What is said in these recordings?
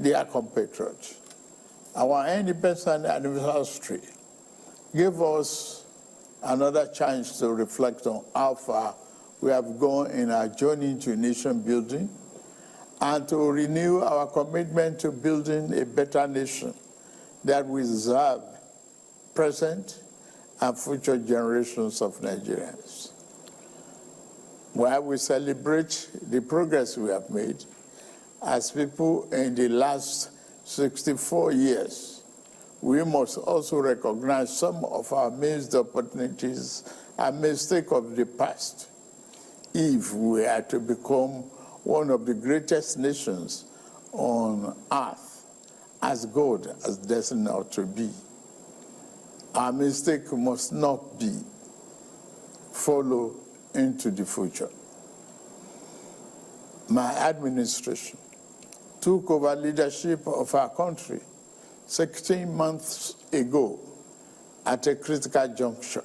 dear compatriots, our independence anniversary gave us another chance to reflect on how far we have gone in our journey to nation building and to renew our commitment to building a better nation that will serve present and future generations of Nigerians. While we celebrate the progress we have made, as people in the last 64 years, we must also recognize some of our missed opportunities and mistakes of the past if we are to become one of the greatest nations on earth, as God has destined us to be. Our mistake must not be follow into the future. My administration took over leadership of our country 16 months ago at a critical juncture.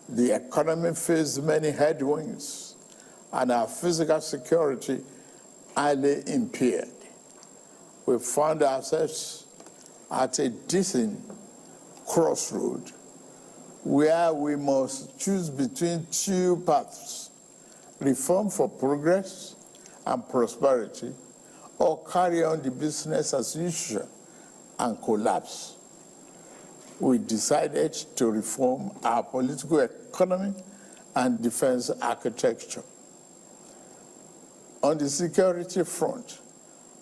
The economy faced many headwinds and our physical security highly impaired. We found ourselves at a distant crossroad where we must choose between two paths: reform for progress and prosperity, or carry on the business as usual and collapse. We decided to reform our political economy and defense architecture. On the security front,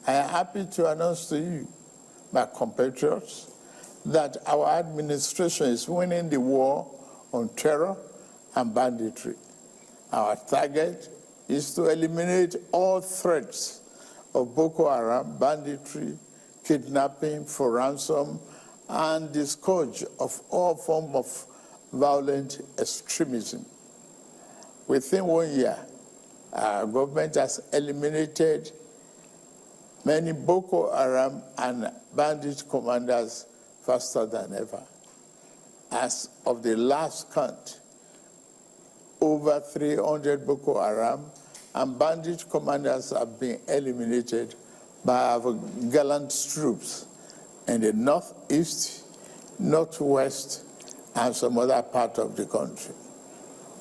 I am happy to announce to you, my compatriots, that our administration is winning the war on terror and banditry. Our target is to eliminate all threats of Boko Haram, banditry, kidnapping for ransom, and the scourge of all forms of violent extremism. Within 1 year, our government has eliminated many Boko Haram and bandit commanders faster than ever. As of the last count, over 300 Boko Haram and bandit commanders have been eliminated by our gallant troops in the northeast, northwest, and some other part of the country.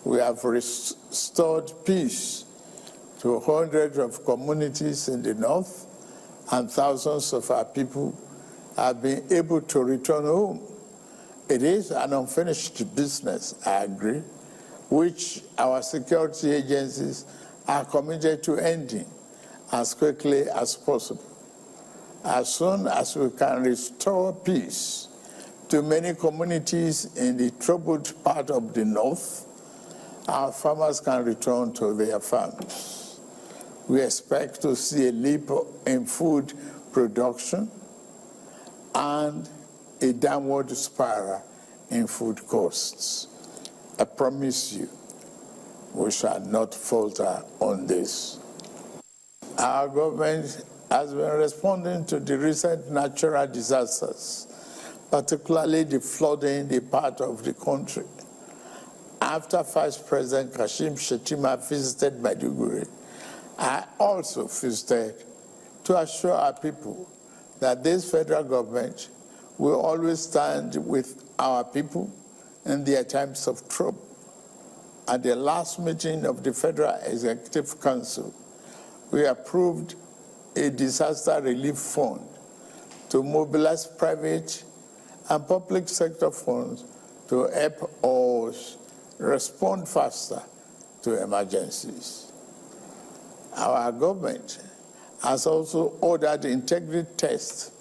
We have restored peace to hundreds of communities in the north, and thousands of our people have been able to return home. It is an unfinished business, I agree, which our security agencies are committed to ending as quickly as possible. As soon as we can restore peace to many communities in the troubled part of the north, our farmers can return to their farms. We expect to see a leap in food production and a downward spiral in food costs. I promise you, we shall not falter on this. Our government has been responding to the recent natural disasters, particularly the flooding in the part of the country. After Vice President Kashim Shettima visited Maiduguri, I also visited to assure our people that this federal government will always stand with our people in their times of trouble. At the last meeting of the Federal Executive Council, we approved a disaster relief fund to mobilize private and public sector funds to help us respond faster to emergencies. Our government has also ordered integrity tests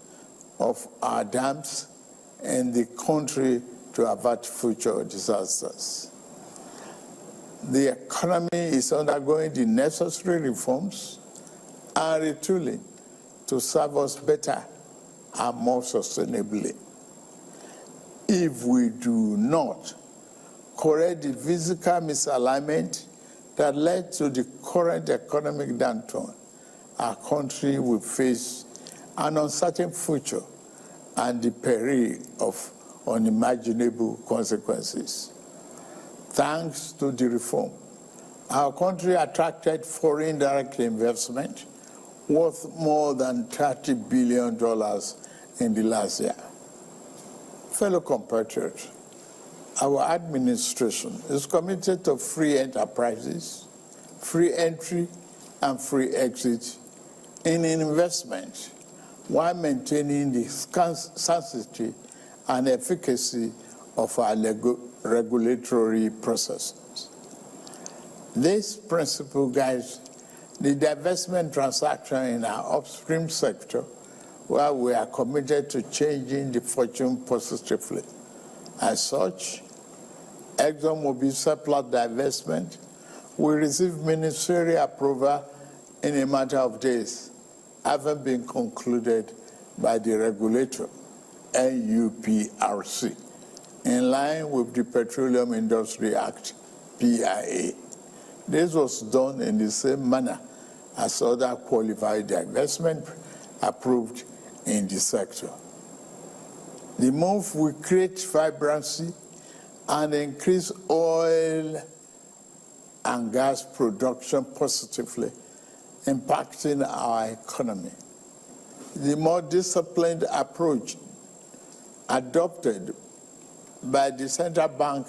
of our dams in the country to avert future disasters. The economy is undergoing the necessary reforms and retooling to serve us better and more sustainably. If we do not correct the physical misalignment that led to the current economic downturn, our country will face an uncertain future and the peril of unimaginable consequences. Thanks to the reform, our country attracted foreign direct investment worth more than $30 billion in the last year. Fellow compatriots, our administration is committed to free enterprises, free entry and free exit in investment while maintaining the sanctity and efficacy of our regulatory processes. This principle guides the divestment transaction in our upstream sector, where we are committed to changing the fortune positively. As such, ExxonMobil surplus divestment will receive ministerial approval in a matter of days, having been concluded by the regulator, NUPRC, in line with the Petroleum Industry Act, PIA. This was done in the same manner as other qualified divestment approved in the sector. The move will create vibrancy and increase oil and gas production positively, impacting our economy. The more disciplined approach adopted by the central bank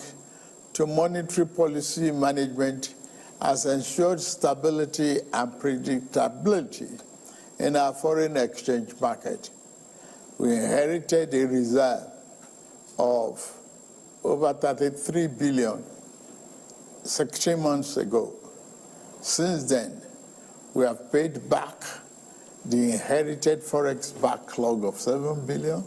to monetary policy management has ensured stability and predictability in our foreign exchange market. We inherited a reserve of over 33 billion 16 months ago. Since then, we have paid back the inherited forex backlog of 7 billion.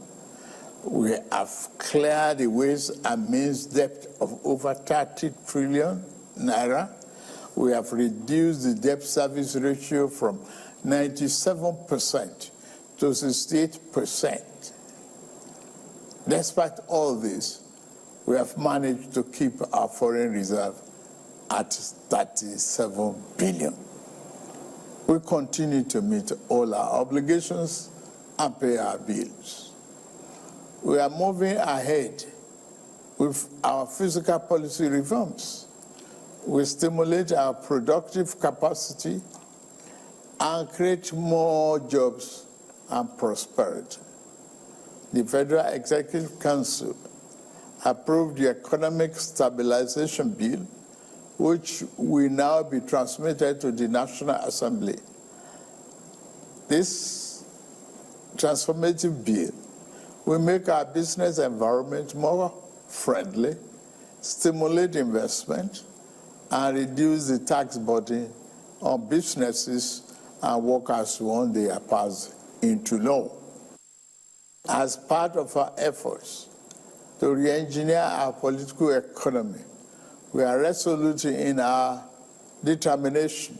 We have cleared the ways and means debt of over 30 trillion naira. We have reduced the debt service ratio from 97% to 68%. Despite all this, we have managed to keep our foreign reserve at 37 billion. We continue to meet all our obligations and pay our bills. We are moving ahead with our fiscal policy reforms. We stimulate our productive capacity and create more jobs and prosperity. The Federal Executive Council approved the Economic Stabilization Bill, which will now be transmitted to the National Assembly. This transformative bill will make our business environment more friendly, stimulate investment, and reduce the tax burden on businesses and workers once they are passed into law. As part of our efforts to re-engineer our political economy, we are resolute in our determination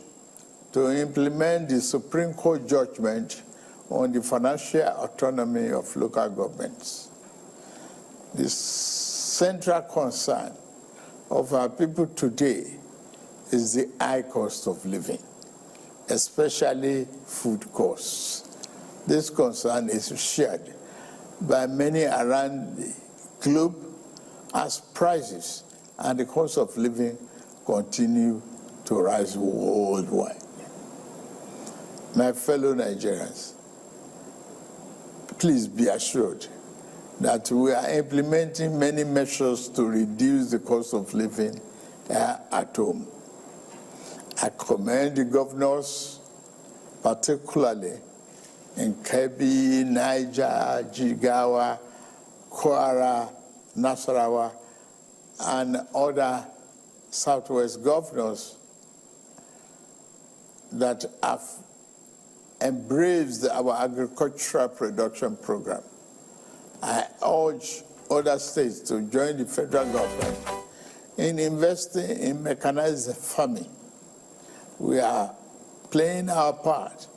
to implement the Supreme Court judgment on the financial autonomy of local governments. The central concern of our people today is the high cost of living, especially food costs. This concern is shared by many around the globe as prices and the cost of living continue to rise worldwide. My fellow Nigerians, please be assured that we are implementing many measures to reduce the cost of living at home. I commend the governors, particularly in Kebbi, Niger, Jigawa, Kwara, Nasarawa, and other Southwest governors that have embraced our agricultural production program. I urge other states to join the federal government in investing in mechanized farming. We are playing our part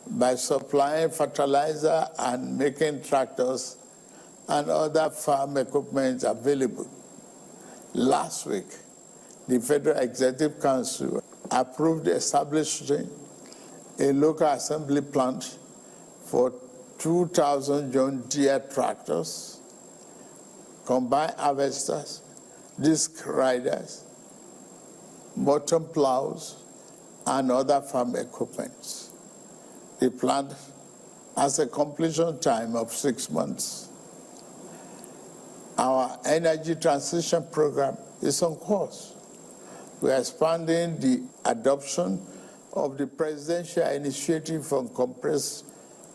by supplying fertilizer and making tractors and other farm equipment available. Last week, the Federal Executive Council approved establishing a local assembly plant for 2,000 John Deere tractors, combine harvesters, disc riders, bottom plows, and other farm equipment. The plan has a completion time of 6 months. Our energy transition program is on course. We are expanding the adoption of the presidential initiative on compressed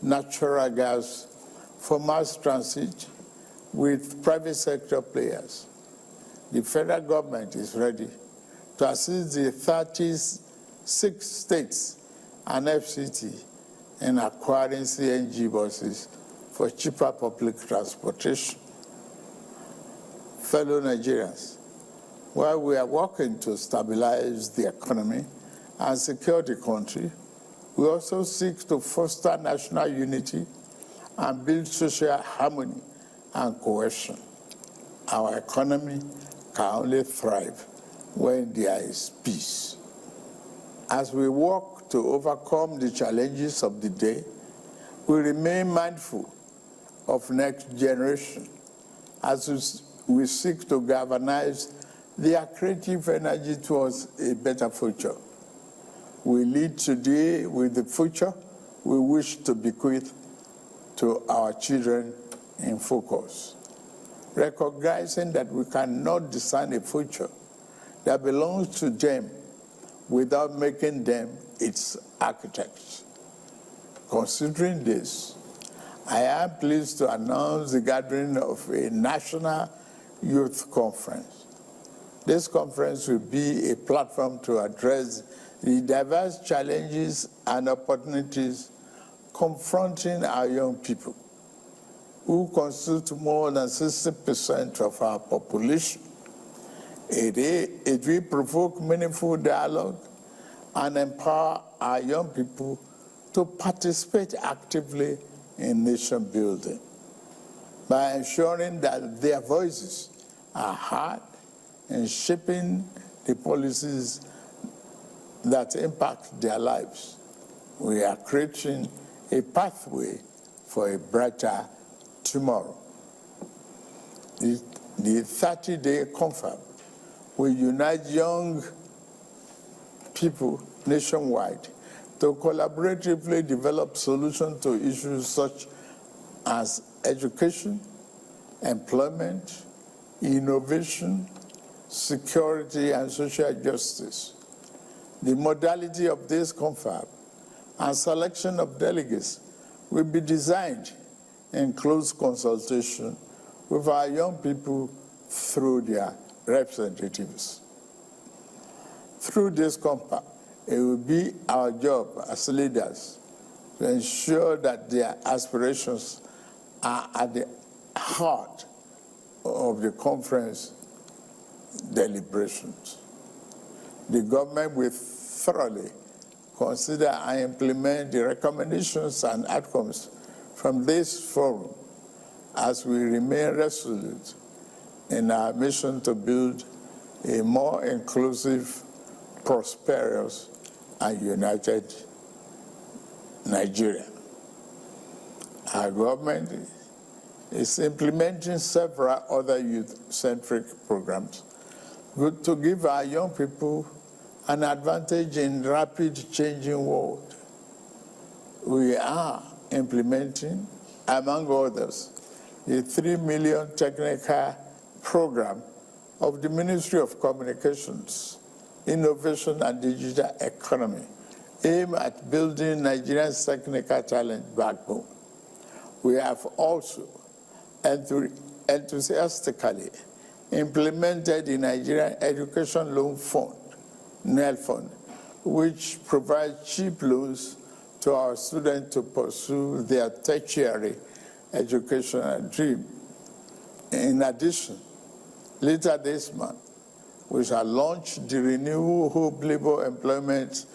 natural gas for mass transit with private sector players. The federal government is ready to assist the 36 states and FCT in acquiring CNG buses for cheaper public transportation. Fellow Nigerians, while we are working to stabilize the economy and secure the country, we also seek to foster national unity and build social harmony and cohesion. Our economy can only thrive when there is peace. As we work to overcome the challenges of the day, we remain mindful of next generation as we seek to galvanize their creative energy towards a better future. We lead today with the future we wish to bequeath to our children in focus, recognizing that we cannot design a future that belongs to them without making them its architects. Considering this, I am pleased to announce the gathering of a national youth conference. This conference will be a platform to address the diverse challenges and opportunities confronting our young people, who constitute more than 60% of our population. It will provoke meaningful dialogue and empower our young people to participate actively in nation building by ensuring that their voices are heard in shaping the policies that impact their lives. We are creating a pathway for a brighter tomorrow. The 30-day confab will unite young people nationwide to collaboratively develop solutions to issues such as education, employment, innovation, security, and social justice. The modality of this confab and selection of delegates will be designed in close consultation with our young people through their representatives. Through this confab, it will be our job as leaders to ensure that their aspirations are at the heart of the conference deliberations. The government will thoroughly consider and implement the recommendations and outcomes from this forum as we remain resolute in our mission to build a more inclusive, prosperous, and united Nigeria. Our government is implementing several other youth-centric programs to give our young people an advantage in rapid changing world. We are implementing, among others, the 3 million technical program of the Ministry of Communications, Innovation and Digital Economy, aimed at building Nigeria's technical talent backbone. We have also enthusiastically implemented the Nigerian Education Loan Fund, NEL Fund, which provides cheap loans to our students to pursue their tertiary educational dream. In addition, later this month, we shall launch the Renewable Hope Labor Employment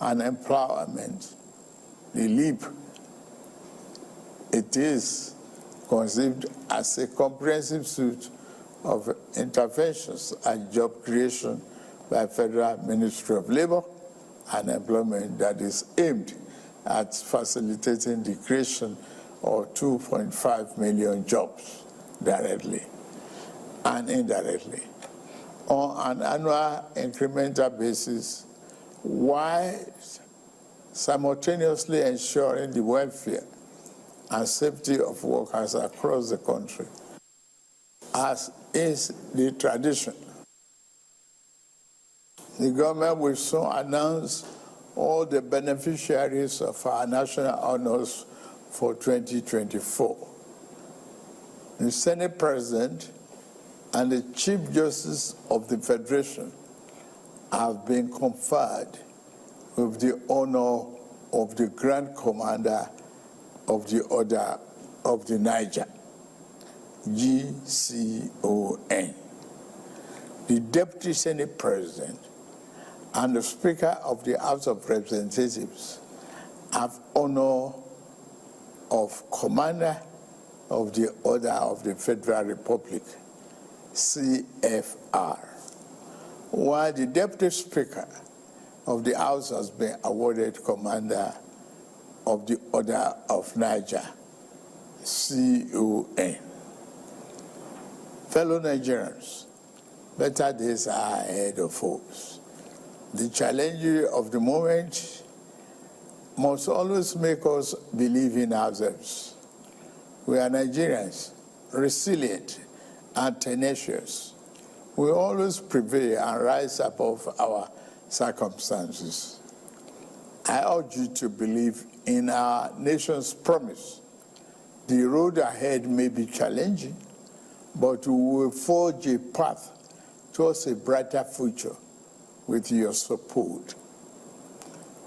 and Empowerment, the LEAP. It is conceived as a comprehensive suite of interventions and job creation by Federal Ministry of Labor and Employment that is aimed at facilitating the creation of 2.5 million jobs directly and indirectly on an annual incremental basis, while simultaneously ensuring the welfare and safety of workers across the country, as is the tradition. The government will soon announce all the beneficiaries of our national honors for 2024. The Senate President and the Chief Justice of the Federation have been conferred with the honor of the Grand Commander of the Order of the Niger, GCON. The Deputy Senate President and the Speaker of the House of Representatives have honor of Commander of the Order of the Federal Republic, CFR, while the Deputy Speaker of the House has been awarded Commander of the Order of Niger, CON. Fellow Nigerians, better days are ahead of us. The challenge of the moment must always make us believe in ourselves. We are Nigerians, resilient and tenacious. We always prevail and rise above our circumstances. I urge you to believe in our nation's promise. The road ahead may be challenging, but we will forge a path towards a brighter future with your support.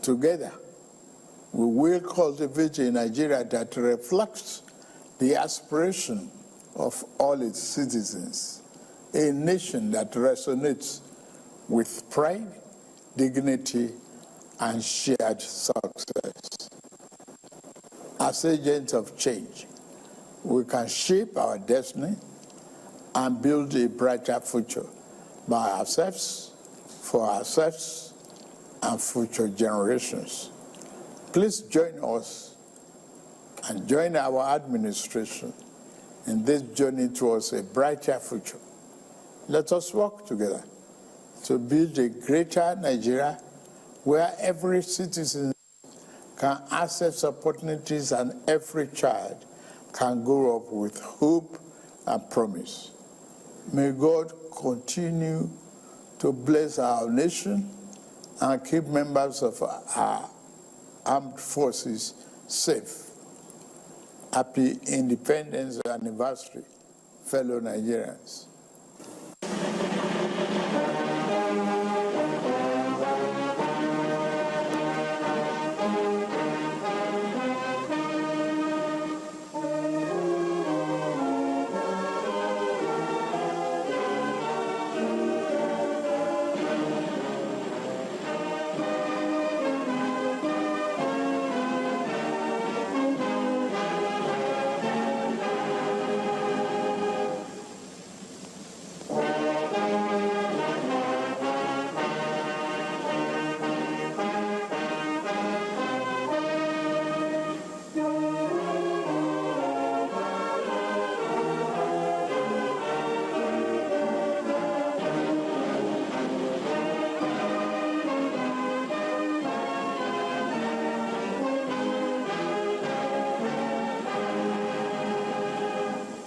Together, we will cultivate a Nigeria that reflects the aspiration of all its citizens, a nation that resonates with pride, dignity, and shared success. As agents of change, we can shape our destiny and build a brighter future by ourselves, for ourselves, and future generations. Please join us and join our administration in this journey towards a brighter future. Let us work together to build a greater Nigeria where every citizen can access opportunities and every child can grow up with hope and promise. May God continue to bless our nation and keep members of our armed forces safe. Happy Independence Anniversary, fellow Nigerians.